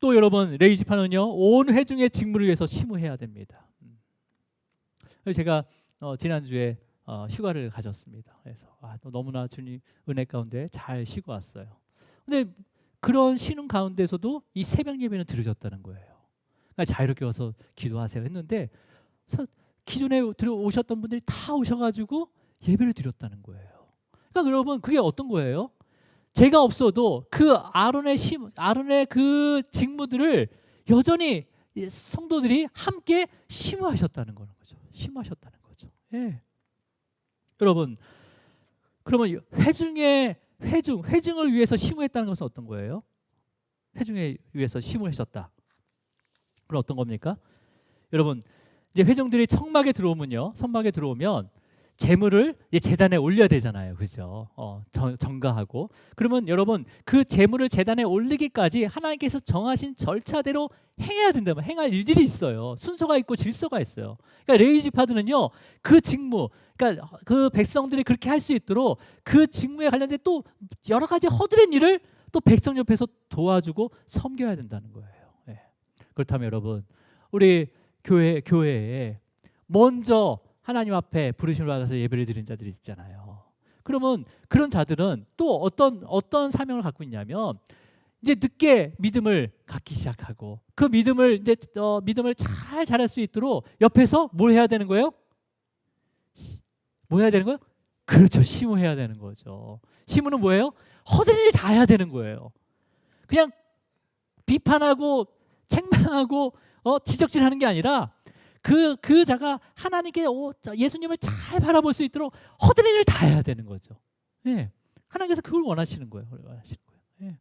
또 여러분 레위 지파는요, 온 회중의 직무를 위해서 심우해야 됩니다. 제가 지난주에 휴가를 가졌습니다. 그래서 너무나 주님 은혜 가운데 잘 쉬고 왔어요. 근데 그런 쉬는 가운데서도 이 새벽 예배는 들으셨다는 거예요. 그러니까 자유롭게 와서 기도하세요 했는데 기존에 들어오셨던 분들이 다 오셔가지고 예배를 드렸다는 거예요. 그러니까 여러분 그게 어떤 거예요? 제가 없어도 그 아론의 그 직무들을 여전히 성도들이 함께 심우하셨다는 거죠. 심우하셨다는 거죠. 예. 여러분, 그러면 회중을 위해서 심우했다는 것은 어떤 거예요? 회중에 위해서 심우하셨다. 그럼 어떤 겁니까? 여러분, 이제 회중들이 성막에 들어오면 제물을 이제 제단에 올려야 되잖아요, 그죠? 정가하고. 그러면 여러분 그 제물을 제단에 올리기까지 하나님께서 정하신 절차대로 행해야 된다면 행할 일들이 있어요. 순서가 있고 질서가 있어요. 그러니까 레위 지파들은요 그 직무, 그러니까 그 백성들이 그렇게 할 수 있도록 그 직무에 관련된 또 여러 가지 허드렛 일을 또 백성 옆에서 도와주고 섬겨야 된다는 거예요. 예. 그렇다면 여러분 우리 교회에 먼저 하나님 앞에 부르심을 받아서 예배를 드린 자들이 있잖아요. 그러면 그런 자들은 또 어떤 사명을 갖고 있냐면 이제 늦게 믿음을 갖기 시작하고 그 믿음을 이제 믿음을 잘 자랄 수 있도록 옆에서 뭘 해야 되는 거예요? 뭐 해야 되는 거예요? 그렇죠. 심호해야 되는 거죠. 심호는 뭐예요? 허드렛 일 다 해야 되는 거예요. 그냥 비판하고 책망하고 지적질하는 게 아니라 그 자가 하나님께 예수님을 잘 바라볼 수 있도록 허드렛 일을 다 해야 되는 거죠. 예. 하나님께서 그걸 원하시는 거예요. 예.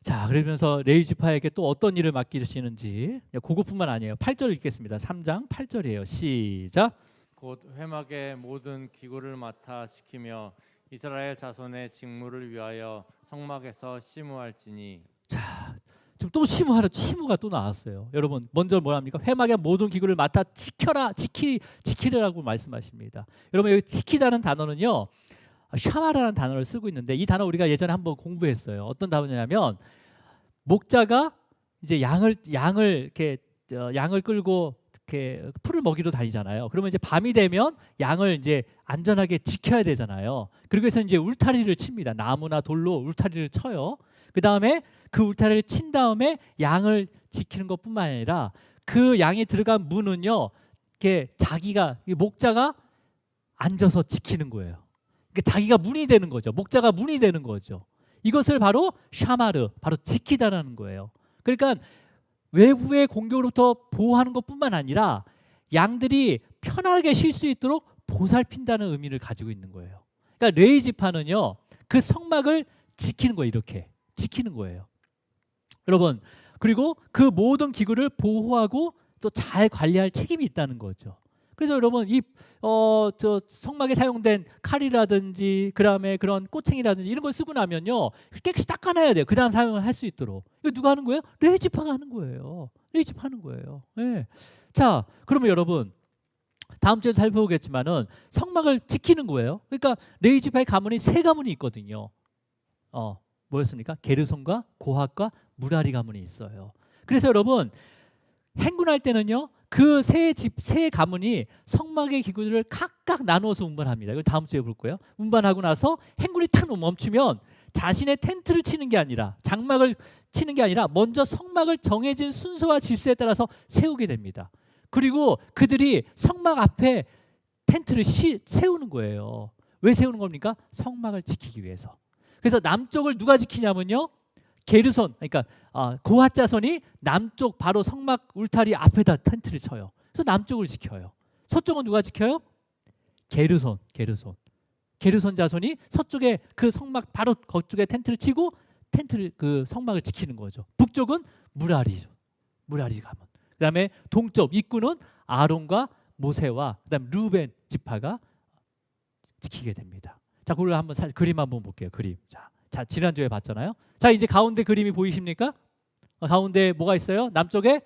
자, 그러면서 레위 지파에게 또 어떤 일을 맡기시는지 그것뿐만 아니에요. 8절 읽겠습니다. 3장 8절이에요. 시작. 곧 회막의 모든 기구를 맡아 지키며 이스라엘 자손의 직무를 위하여 성막에서 심우할지니. 자, 지금 또 심우가 또 나왔어요. 여러분 먼저 뭐랍니까? 회막의 모든 기구를 맡아 지키라고 말씀하십니다. 여러분 여기 지키다는 단어는요 샤마라는 단어를 쓰고 있는데 이 단어 우리가 예전에 한번 공부했어요. 어떤 단어냐면 목자가 이제 양을 이렇게 양을 끌고 이렇게 풀을 먹이러 다니잖아요. 그러면 이제 밤이 되면 양을 이제 안전하게 지켜야 되잖아요. 그리고 해서 이제 울타리를 칩니다. 나무나 돌로 울타리를 쳐요. 그 다음에 그 울타리를 친 다음에 양을 지키는 것뿐만 아니라 그 양이 들어간 문은요, 이렇게 목자가 앉아서 지키는 거예요. 그러니까 자기가 문이 되는 거죠. 목자가 문이 되는 거죠. 이것을 바로 샤마르, 바로 지키다라는 거예요. 그러니까 외부의 공격으로부터 보호하는 것뿐만 아니라 양들이 편하게 쉴 수 있도록 보살핀다는 의미를 가지고 있는 거예요. 그러니까 레위 지파는요, 그 성막을 지키는 거예요. 이렇게 지키는 거예요. 여러분, 그리고 그 모든 기구를 보호하고 또 잘 관리할 책임이 있다는 거죠. 그래서 여러분 저 성막에 사용된 칼이라든지 그다음에 그런 꼬챙이라든지 이런 걸 쓰고 나면요 깨끗이 닦아놔야 돼요. 그다음 사용을 할 수 있도록. 이거 누가 하는 거예요? 레위 지파가 하는 거예요. 레위 지파 하는 거예요. 네. 자, 그러면 여러분 다음 주에 살펴보겠지만은 성막을 지키는 거예요. 그러니까 레위 지파의 가문이 세 가문이 있거든요. 뭐였습니까? 게르손과 고핫과 무라리 가문이 있어요. 그래서 여러분 행군할 때는요 그 세 가문이 성막의 기구들을 각각 나누어서 운반합니다. 이거 다음 주에 볼 거예요. 운반하고 나서 행군이 탁 멈추면 자신의 텐트를 치는 게 아니라 장막을 치는 게 아니라 먼저 성막을 정해진 순서와 질서에 따라서 세우게 됩니다. 그리고 그들이 성막 앞에 텐트를 세우는 거예요. 왜 세우는 겁니까? 성막을 지키기 위해서. 그래서 남쪽을 누가 지키냐면요 게르손, 그러니까 고핫 자손이 남쪽 바로 성막 울타리 앞에다 텐트를 쳐요. 그래서 남쪽을 지켜요. 서쪽은 누가 지켜요? 게르손 자손이 서쪽에 그 성막 바로 그쪽에 텐트를 치고 그 성막을 지키는 거죠. 북쪽은 무라리 가문. 그다음에 동쪽 입구는 아론과 모세와 그다음 루벤 지파가 지키게 됩니다. 자, 그걸 한번 그림 한번 볼게요. 그림. 자, 지난주에 봤잖아요. 자, 이제 가운데 그림이 보이십니까? 가운데 뭐가 있어요? 남쪽에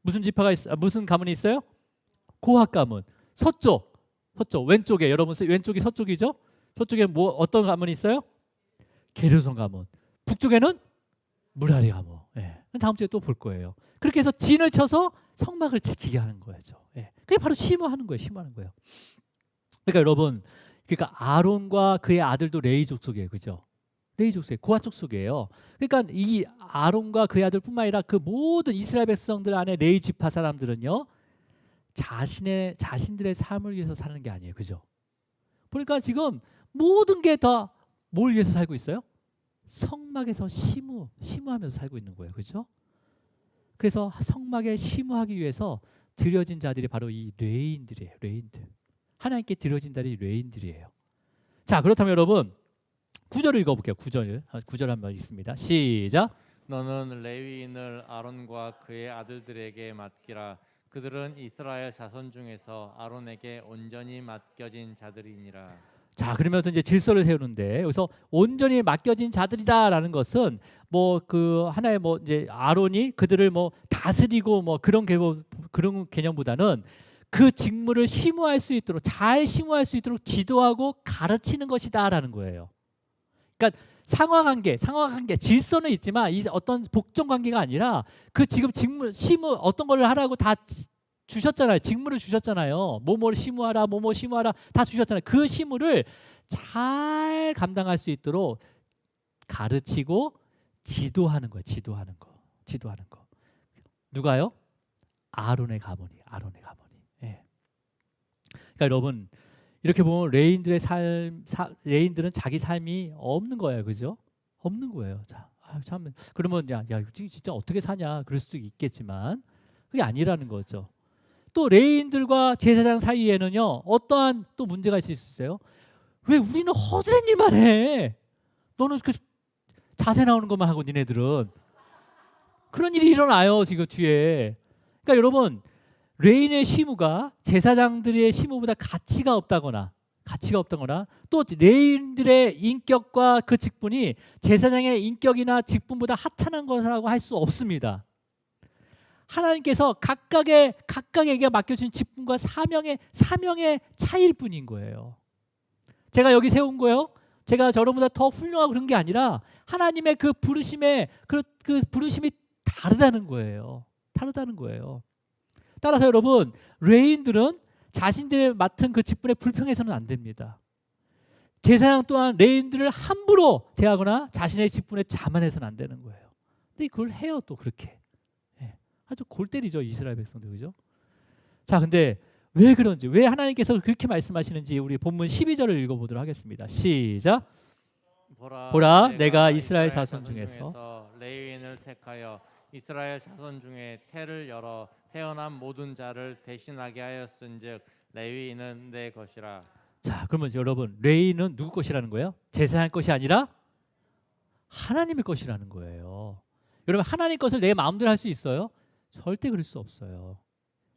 무슨 무슨 가문이 있어요? 고핫 가문. 서쪽 왼쪽에 여러분 왼쪽이 서쪽이죠? 서쪽에 어떤 가문이 있어요? 게르손 가문. 북쪽에는 무라리 가문. 예. 다음 주에 또 볼 거예요. 그렇게 해서 진을 쳐서 성막을 지키게 하는 거죠. 예. 그게 바로 심호하는 거예요. 그러니까 여러분, 그러니까 아론과 그의 아들도 레위 족속이에요, 그죠? 레위 족속, 고핫 족속이에요. 그러니까 이 아론과 그의 아들뿐만 아니라 그 모든 이스라엘 백성들 안에 레위 지파 사람들은요, 자신들의 삶을 위해서 사는 게 아니에요, 그죠? 보니까 지금 모든 게 다 뭘 위해서 살고 있어요? 성막에서 심우하면서 살고 있는 거예요, 그죠? 그래서 성막에 심우하기 위해서 드려진 자들이 바로 이 레위인들이에요, 레위인들. 하나님께 드려진 자들이 레위인들이에요. 자, 그렇다면 여러분 9절을 읽어볼게요. 9절 한번 읽습니다. 시작. 너는 레위인을 아론과 그의 아들들에게 맡기라. 그들은 이스라엘 자손 중에서 아론에게 온전히 맡겨진 자들이니라. 자, 그러면서 이제 질서를 세우는데 여기서 온전히 맡겨진 자들이다라는 것은 뭐 그 하나의 뭐 이제 아론이 그들을 뭐 다스리고 뭐 그런 개념보다는 그 직무를 심우할 수 있도록 잘 심우할 수 있도록 지도하고 가르치는 것이다라는 거예요. 그러니까 상하관계, 질서는 있지만 이 어떤 복종 관계가 아니라 그 지금 직무 심우 어떤 걸 하라고 다 주셨잖아요. 직무를 주셨잖아요. 뭐뭐 심우하라, 뭐뭐 심우하라 다 주셨잖아요. 그 심우를 잘 감당할 수 있도록 가르치고 지도하는 거예요. 지도하는 거. 누가요? 아론의 가문이. 예. 그러니까 여러분 이렇게 보면 레인들은 자기 삶이 없는 거예요, 그죠? 없는 거예요. 자, 참 그러면 야 진짜 어떻게 사냐 그럴 수도 있겠지만 그게 아니라는 거죠. 또 레인들과 제사장 사이에는요 어떠한 또 문제가 있을 수 있어요. 왜 우리는 허드렛 일만 해? 너는 그 자세 나오는 것만 하고 니네들은 그런 일이 일어나요 지금 뒤에. 그러니까 여러분 레인의 시무가 제사장들의 시무보다 가치가 없다거나 또 레인들의 인격과 그 직분이 제사장의 인격이나 직분보다 하찮은 것이라고 할 수 없습니다. 하나님께서 각각에게 맡겨진 직분과 사명의 차이일 뿐인 거예요. 제가 여기 세운 거요. 제가 저런보다 더 훌륭하고 그런 게 아니라 하나님의 그 부르심이 다르다는 거예요. 따라서 여러분 레인들은 자신들의 맡은 그 직분에 불평해서는 안 됩니다. 제사장 또한 레인들을 함부로 대하거나 자신의 직분에 자만해서는 안 되는 거예요. 근데 그걸 해요 또 그렇게. 아주 골 때리죠 이스라엘 백성들, 그죠? 자, 근데 왜 그런지, 왜 하나님께서 그렇게 말씀하시는지 우리 본문 12절을 읽어보도록 하겠습니다. 시작. 보라, 내가 이스라엘 자손 중에서 레위인을 택하여 이스라엘 자손 중에 태를 열어 태어난 모든 자를 대신하게 하였은즉 레위인은 내 것이라. 자, 그러면 여러분 레위인은 누구 것이라는 거예요? 제사장 것이 아니라 하나님의 것이라는 거예요. 여러분 하나님 것을 내 마음대로 할 수 있어요? 절대 그럴 수 없어요.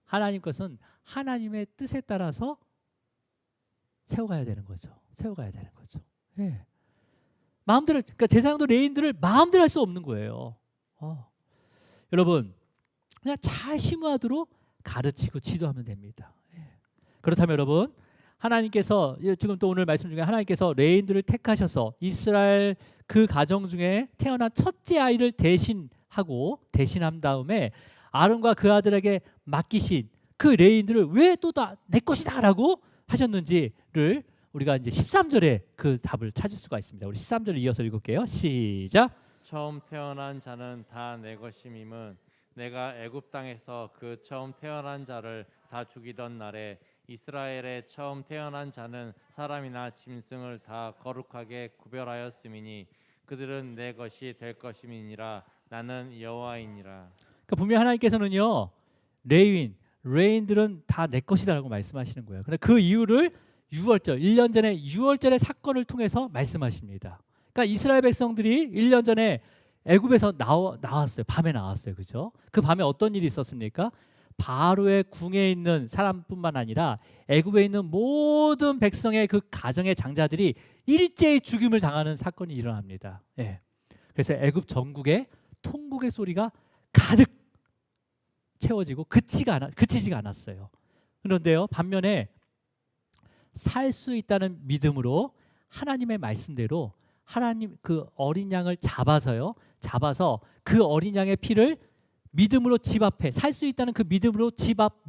하나님 것은 하나님의 뜻에 따라서 세워가야 되는 거죠. 예. 마음대로, 그러니까 제사장도 레위인들을 마음대로 할 수 없는 거예요. 여러분 그냥 잘 심우하도록 가르치고 지도하면 됩니다. 예. 그렇다면 여러분 하나님께서 지금 또 오늘 말씀 중에 하나님께서 레위인들을 택하셔서 이스라엘 그 가정 중에 태어난 첫째 아이를 대신한 다음에 아론과 그 아들에게 맡기신 그 레위인들을 왜 또 다 내 것이다라고 하셨는지를 우리가 이제 13절에 그 답을 찾을 수가 있습니다. 우리 13절을 이어서 읽을게요. 시작. 처음 태어난 자는 다 내 것임임은 내가 애굽 땅에서 그 처음 태어난 자를 다 죽이던 날에 이스라엘의 처음 태어난 자는 사람이나 짐승을 다 거룩하게 구별하였음이니 그들은 내 것이 될 것임이니라. 나는 여호와이니라. 그러니까 분명히 하나님께서는요 레인들은 다 내 것이다라고 말씀하시는 거예요. 근데 그 이유를 1년 전에 6월절의 사건을 통해서 말씀하십니다. 그러니까 이스라엘 백성들이 1년 전에 애굽에서 나왔어요. 밤에 나왔어요. 그죠? 그 밤에 어떤 일이 있었습니까? 바로의 궁에 있는 사람뿐만 아니라 애굽에 있는 모든 백성의 그 가정의 장자들이 일제히 죽임을 당하는 사건이 일어납니다. 예. 그래서 애굽 전국에 통곡의 소리가 가득 채워지고 그치지가 않았어요. 그런데요, 반면에 살 수 있다는 믿음으로 하나님의 말씀대로 하나님 그 어린 양을 잡아서 그 어린 양의 피를 믿음으로 집 앞에 살 수 있다는 그 믿음으로 집 앞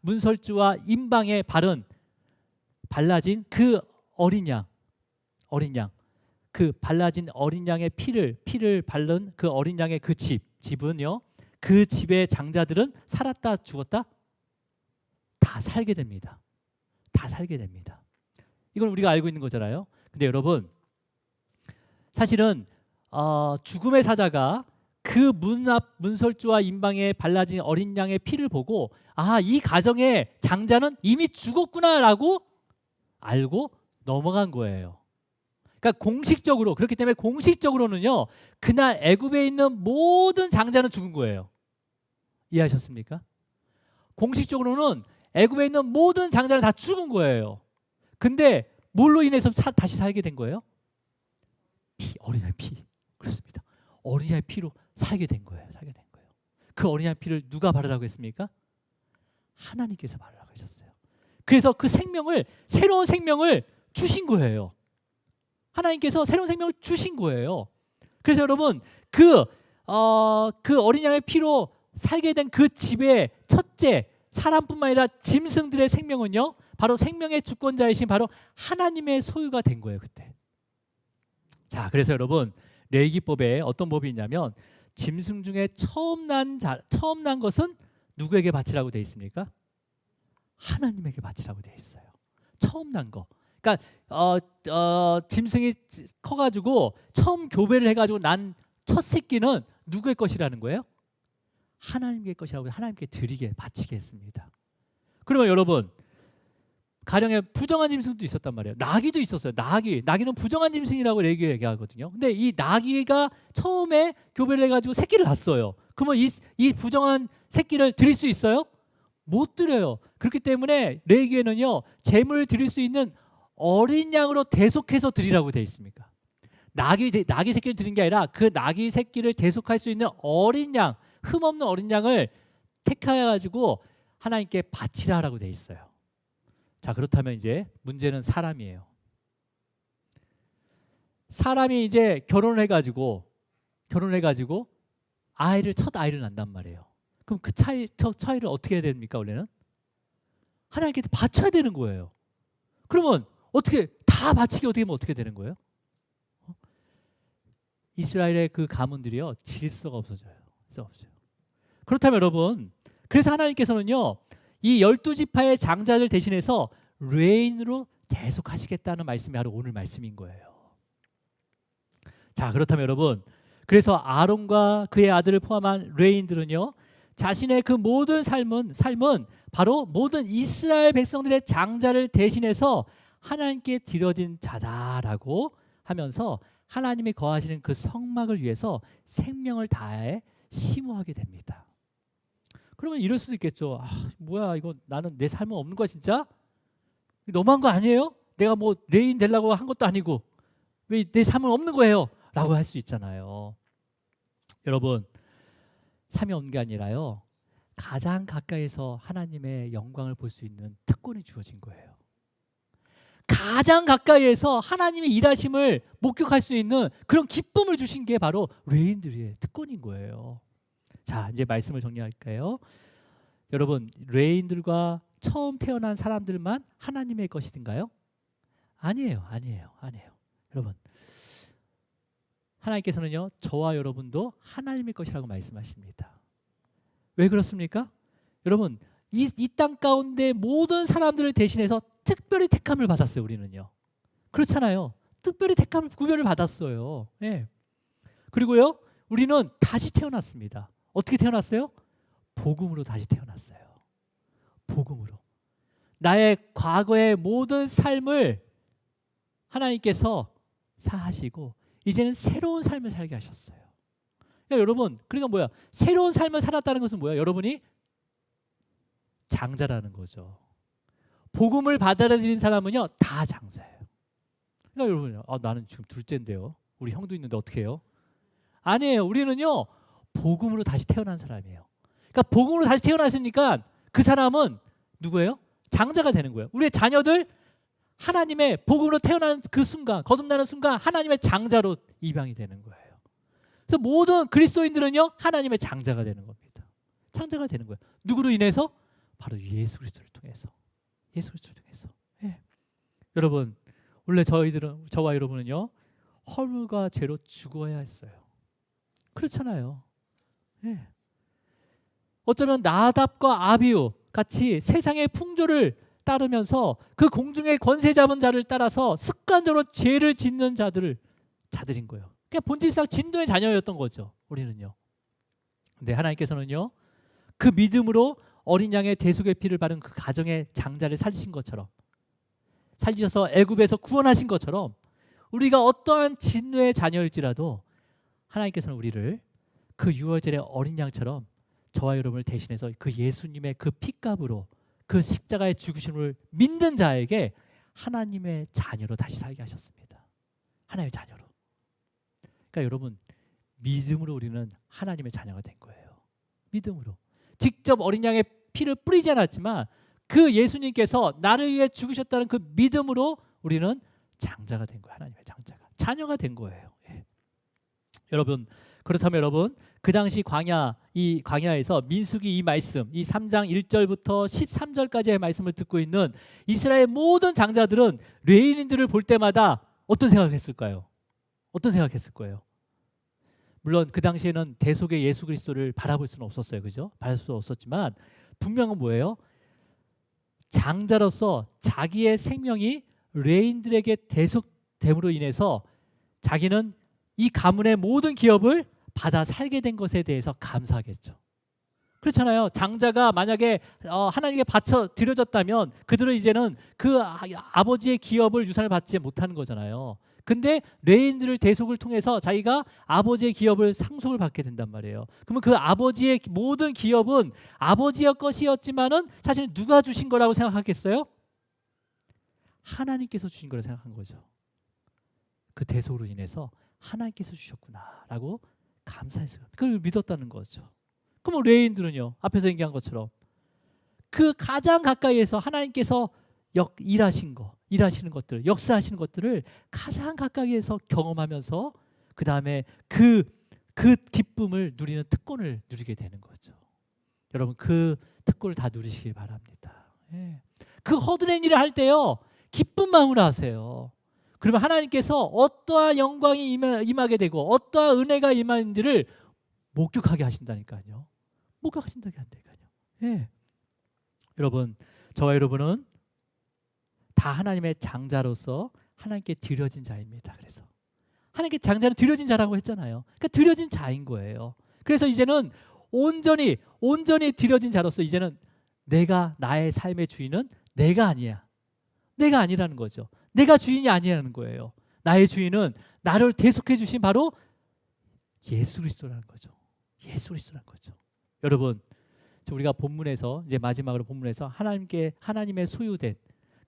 문설주와 임방에 발라진 그 어린 양 그 발라진 어린 양의 피를 바른 그 어린 양의 그 집은요 그 집의 장자들은 살았다 죽었다 다 살게 됩니다. 이건 우리가 알고 있는 거잖아요. 근데 여러분 사실은 죽음의 사자가 그 문 앞 문설주와 임방에 발라진 어린 양의 피를 보고 이 가정의 장자는 이미 죽었구나라고 알고 넘어간 거예요. 그러니까 그렇기 때문에 공식적으로는요 그날 애굽에 있는 모든 장자는 죽은 거예요. 이해하셨습니까? 공식적으로는 애굽에 있는 모든 장자는 다 죽은 거예요. 근데 뭘로 인해서 다시 살게 된 거예요? 어린아이 피. 그렇습니다. 어린아이 피로 살게 된 거예요. 살게 된 거예요. 그 어린아이 피를 누가 바르라고 했습니까? 하나님께서 바르라고 하셨어요. 그래서 그 생명을, 새로운 생명을 주신 거예요. 하나님께서 새로운 생명을 주신 거예요. 그래서 여러분 그 어린양의 피로 살게 된 그 집의 첫째 사람뿐만 아니라 짐승들의 생명은요, 바로 생명의 주권자이신 바로 하나님의 소유가 된 거예요. 그때. 자, 그래서 여러분 레위기법에 어떤 법이 있냐면 짐승 중에 처음 난 것은 누구에게 바치라고 되어 있습니까? 하나님에게 바치라고 되어 있어요. 처음 난 거. 그러니까 짐승이 커가지고 처음 교배를 해가지고 난 첫 새끼는 누구의 것이라는 거예요? 하나님의 것이라고 하나님께 드리게 바치게 했습니다. 그러면 여러분 가령에 부정한 짐승도 있었단 말이에요. 나귀도 있었어요. 나귀는 부정한 짐승이라고 얘기하거든요. 근데 이 나귀가 처음에 교배를 해가지고 새끼를 낳았어요. 그러면 이 부정한 새끼를 드릴 수 있어요? 못 드려요. 그렇기 때문에 레위기에는요, 제물을 드릴 수 있는 어린 양으로 대속해서 드리라고 되어 있습니다. 나귀 새끼를 드린 게 아니라 그 나귀 새끼를 대속할 수 있는 어린 양, 흠없는 어린 양을 택하여 가지고 하나님께 바치라라고 되어 있어요. 자, 그렇다면 이제 문제는 사람이에요. 사람이 이제 결혼을 해가지고 첫 아이를 낳는단 말이에요. 그럼 그 차이를 어떻게 해야 됩니까? 원래는 하나님께 바쳐야 되는 거예요. 그러면 어떻게 다 바치기 어떻게 하면 어떻게 되는 거예요? 이스라엘의 그 가문들이요, 질서가 없어져요. 그렇다면 여러분, 그래서 하나님께서는요, 이 12지파의 장자를 대신해서 레인으로 대속하시겠다는 말씀이 바로 오늘 말씀인 거예요. 자, 그렇다면 여러분, 그래서 아론과 그의 아들을 포함한 레인들은요, 자신의 그 모든 삶은 바로 모든 이스라엘 백성들의 장자를 대신해서 하나님께 드려진 자다라고 하면서 하나님이 거하시는 그 성막을 위해서 생명을 다해 심호하게 됩니다. 그러면 이럴 수도 있겠죠. 뭐야 이거, 나는 내 삶은 없는 거야 진짜? 너무한 거 아니에요? 내가 뭐 레인 되려고 한 것도 아니고 왜 내 삶은 없는 거예요? 라고 할 수 있잖아요. 여러분, 삶이 없는 게 아니라요, 가장 가까이서 하나님의 영광을 볼 수 있는 특권이 주어진 거예요. 가장 가까이에서 하나님의 일하심을 목격할 수 있는 그런 기쁨을 주신 게 바로 레인들의 특권인 거예요. 자, 이제 말씀을 정리할까요? 여러분, 레인들과 처음 태어난 사람들만 하나님의 것이든가요? 아니에요. 여러분, 하나님께서는요, 저와 여러분도 하나님의 것이라고 말씀하십니다. 왜 그렇습니까? 여러분, 이 땅 가운데 모든 사람들을 대신해서 특별히 택함을 받았어요. 우리는요. 그렇잖아요. 특별히 택함을 구별을 받았어요. 네. 그리고요, 우리는 다시 태어났습니다. 어떻게 태어났어요? 복음으로 다시 태어났어요. 복음으로. 나의 과거의 모든 삶을 하나님께서 사하시고 이제는 새로운 삶을 살게 하셨어요. 그러니까 여러분, 그러니까 뭐야? 새로운 삶을 살았다는 것은 뭐야? 여러분이 장자라는 거죠. 복음을 받아들인 사람은요, 다 장자예요. 그러니까 여러분, 나는 지금 둘째인데요. 우리 형도 있는데 어떻게 해요? 아니에요. 우리는요, 복음으로 다시 태어난 사람이에요. 그러니까 복음으로 다시 태어났으니까 그 사람은 누구예요? 장자가 되는 거예요. 우리의 자녀들 하나님의 복음으로 태어난 그 순간, 거듭나는 순간 하나님의 장자로 입양이 되는 거예요. 그래서 모든 그리스도인들은요, 하나님의 장자가 되는 겁니다. 장자가 되는 거예요. 누구로 인해서? 바로 예수 그리스도를 통해서. 예수 그리스도를 통해서. 예. 여러분, 원래 저와 여러분은요, 허물과 죄로 죽어야 했어요. 그렇잖아요. 예. 어쩌면 나답과 아비우 같이 세상의 풍조를 따르면서 그 공중의 권세 잡은 자를 따라서 습관적으로 죄를 짓는 자들인 거예요. 그냥 본질상 진노의 자녀였던 거죠. 우리는요. 근데 하나님께서는요, 그 믿음으로 어린 양의 대속의 피를 바른 그 가정의 장자를 살리신 것처럼, 살리셔서 애굽에서 구원하신 것처럼 우리가 어떠한 진노의 자녀일지라도 하나님께서는 우리를 그 유월절의 어린 양처럼 저와 여러분을 대신해서 그 예수님의 그 핏값으로 그 십자가의 죽으심을 믿는 자에게 하나님의 자녀로 다시 살게 하셨습니다. 하나님의 자녀로. 그러니까 여러분, 믿음으로 우리는 하나님의 자녀가 된 거예요. 믿음으로. 직접 어린 양의 피를 뿌리지 않았지만 그 예수님께서 나를 위해 죽으셨다는 그 믿음으로 우리는 장자가 된 거예요. 하나님의 장자가. 자녀가 된 거예요. 예. 여러분, 그렇다면 여러분, 그 당시 이 광야에서 민수기 이 말씀, 이 3장 1절부터 13절까지의 말씀을 듣고 있는 이스라엘 모든 장자들은 레위인들을 볼 때마다 어떤 생각을 했을까요? 어떤 생각했을 거예요? 물론 그 당시에는 대속의 예수 그리스도를 바라볼 수는 없었어요. 그죠? 바라볼 수 없었지만 분명한 뭐예요? 장자로서 자기의 생명이 레위인들에게 대속됨으로 인해서 자기는 이 가문의 모든 기업을 받아 살게 된 것에 대해서 감사하겠죠. 그렇잖아요. 장자가 만약에 하나님께 바쳐 드려졌다면 그들은 이제는 그 아버지의 기업을 유산을 받지 못하는 거잖아요. 근데 레위인들을 대속을 통해서 자기가 아버지의 기업을 상속을 받게 된단 말이에요. 그러면 그 아버지의 모든 기업은 아버지의 것이었지만은 사실 누가 주신 거라고 생각하겠어요? 하나님께서 주신 거라고 생각한 거죠. 그 대속으로 인해서 하나님께서 주셨구나라고 감사했어요. 그걸 믿었다는 거죠. 그럼 레위인들은요, 앞에서 얘기한 것처럼 그 가장 가까이에서 하나님께서 일하시는 것들, 역사하시는 것들을 가장 가까이에서 경험하면서 그 다음에 그 기쁨을 누리는 특권을 누리게 되는 거죠. 여러분, 그 특권을 다 누리시길 바랍니다. 예. 그 허드렛 일을 할 때요, 기쁜 마음으로 하세요. 그러면 하나님께서 어떠한 영광이 임하게 되고 어떠한 은혜가 임하는지를 목격하게 하신다니까요. 목격하신다게 한다니까요. 예. 여러분, 저와 여러분은 다 하나님의 장자로서 하나님께 드려진 자입니다. 그래서 하나님께 장자는 드려진 자라고 했잖아요. 그러니까 드려진 자인 거예요. 그래서 이제는 온전히 드려진 자로서 이제는 나의 삶의 주인은 내가 아니야. 내가 아니라는 거죠. 내가 주인이 아니라는 거예요. 나의 주인은 나를 대속해 주신 바로 예수 그리스도라는 거죠. 예수 그리스도라는 거죠. 여러분, 우리가 본문에서 이제 마지막으로 본문에서 하나님의 소유된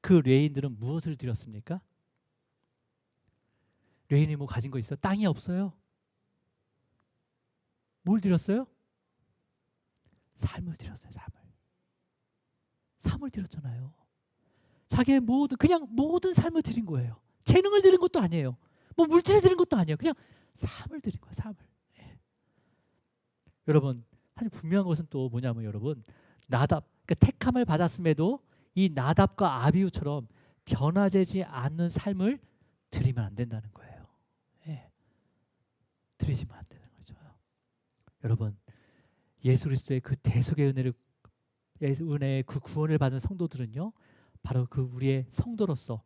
그 레위인들은 무엇을 드렸습니까? 레위인이 뭐 가진 거 있어요? 땅이 없어요? 뭘 드렸어요? 삶을 드렸어요. 삶을 드렸잖아요. 자기의 모든 삶을 드린 거예요. 재능을 드린 것도 아니에요. 뭐 물질을 드린 것도 아니에요. 그냥 삶을 드린 거예요. 삶을. 예. 여러분, 한 분명한 것은 또 뭐냐면 여러분, 나답, 그러니까 택함을 받았음에도 이 나답과 아비후처럼 변화되지 않는 삶을 드리면 안 된다는 거예요. 예. 드리지면 안 되는 거죠. 여러분, 예수 그리스도의 그 대속의 은혜의 그 구원을 받은 성도들은요, 바로 그 우리의 성도로서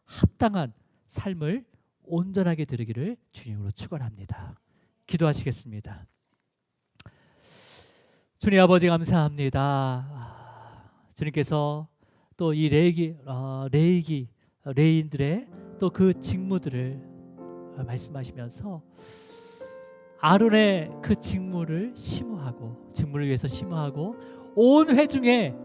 합당한 삶을 온전하게 드리기를 주님으로 축원합니다. 기도하시겠습니다. 주님 아버지 감사합니다. 주님께서 또 이 레위인들의 또 그 직무들을 말씀하시면서 아론의 그 직무를 위해서 심호하고 온 회중에